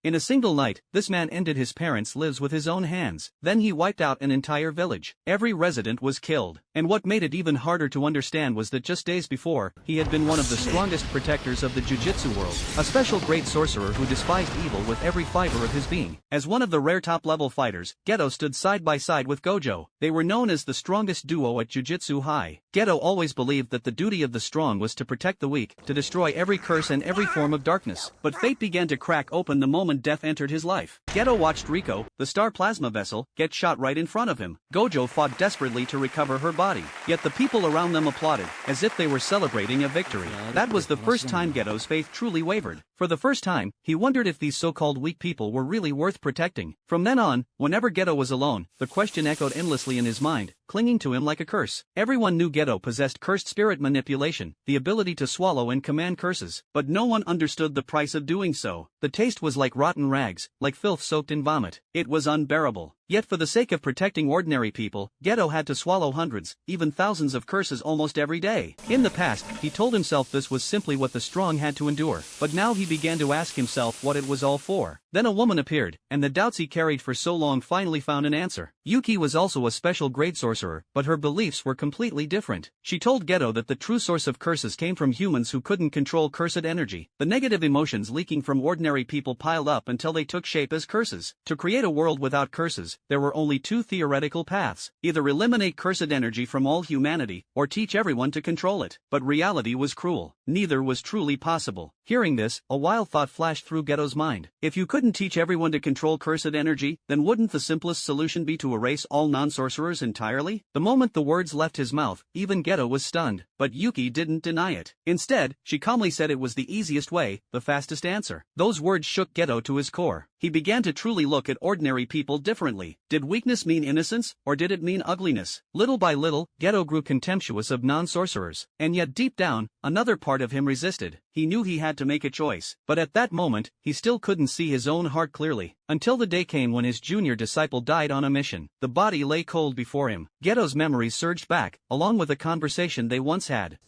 In a single night, this man ended his parents' lives with his own hands. Then he wiped out an entire village. Every resident was killed. And what made it even harder to understand was that just days before, he had been one of the strongest protectors of the Jujutsu world, a special great sorcerer who despised evil with every fiber of his being. As one of the rare top-level fighters, Geto stood side by side with Gojo. They were known as the strongest duo at Jujutsu High. Geto always believed that the duty of the strong was to protect the weak, to destroy every curse and every form of darkness. But fate began to crack open the moment death entered his life. Geto watched Riko, the star plasma vessel, get shot right in front of him. Gojo fought desperately to recover her body, yet the people around them applauded, as if they were celebrating a victory. That was the first time Geto's faith truly wavered. For the first time, he wondered if these so-called weak people were really worth protecting. From then on, whenever Geto was alone, the question echoed endlessly in his mind, clinging to him like a curse. Everyone knew Geto possessed cursed spirit manipulation, the ability to swallow and command curses, but no one understood the price of doing so. The taste was like rotten rags, like filth soaked in vomit. It was unbearable. Yet for the sake of protecting ordinary people, Geto had to swallow hundreds, even thousands of curses almost every day. In the past, he told himself this was simply what the strong had to endure, but now he began to ask himself what it was all for. Then a woman appeared, and the doubts he carried for so long finally found an answer. Yuki was also a special grade sorcerer, but her beliefs were completely different. She told Geto that the true source of curses came from humans who couldn't control cursed energy. The negative emotions leaking from ordinary people piled up until they took shape as curses. To create a world without curses, there were only two theoretical paths: either eliminate cursed energy from all humanity, or teach everyone to control it. But reality was cruel. Neither was truly possible. Hearing this, a wild thought flashed through Geto's mind. If you couldn't teach everyone to control cursed energy, then wouldn't the simplest solution be to erase all non-sorcerers entirely? The moment the words left his mouth, even Geto was stunned, but Yuki didn't deny it. Instead, she calmly said it was the easiest way, the fastest answer. Those words shook Geto to his core. He began to truly look at ordinary people differently. Did weakness mean innocence, or did it mean ugliness? Little by little, Geto grew contemptuous of non-sorcerers, and yet deep down, another part of him resisted. He knew he had to make a choice, but at that moment, he still couldn't see his own heart clearly. Until the day came when his junior disciple died on a mission. The body lay cold before him. Geto's memories surged back, along with a conversation they once had.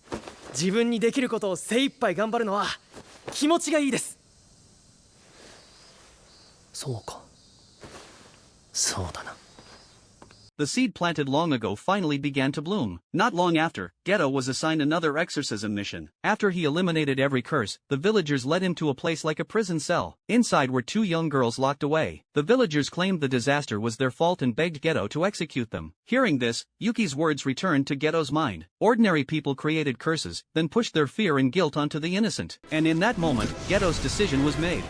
自分にできることを精一杯頑張るのは気持ちがいいです。そうか。そうだな。 The seed planted long ago finally began to bloom. Not long after, Geto was assigned another exorcism mission. After he eliminated every curse, the villagers led him to a place like a prison cell. Inside were two young girls locked away. The villagers claimed the disaster was their fault and begged Geto to execute them. Hearing this, Yuki's words returned to Geto's mind. Ordinary people created curses, then pushed their fear and guilt onto the innocent. And in that moment, Geto's decision was made.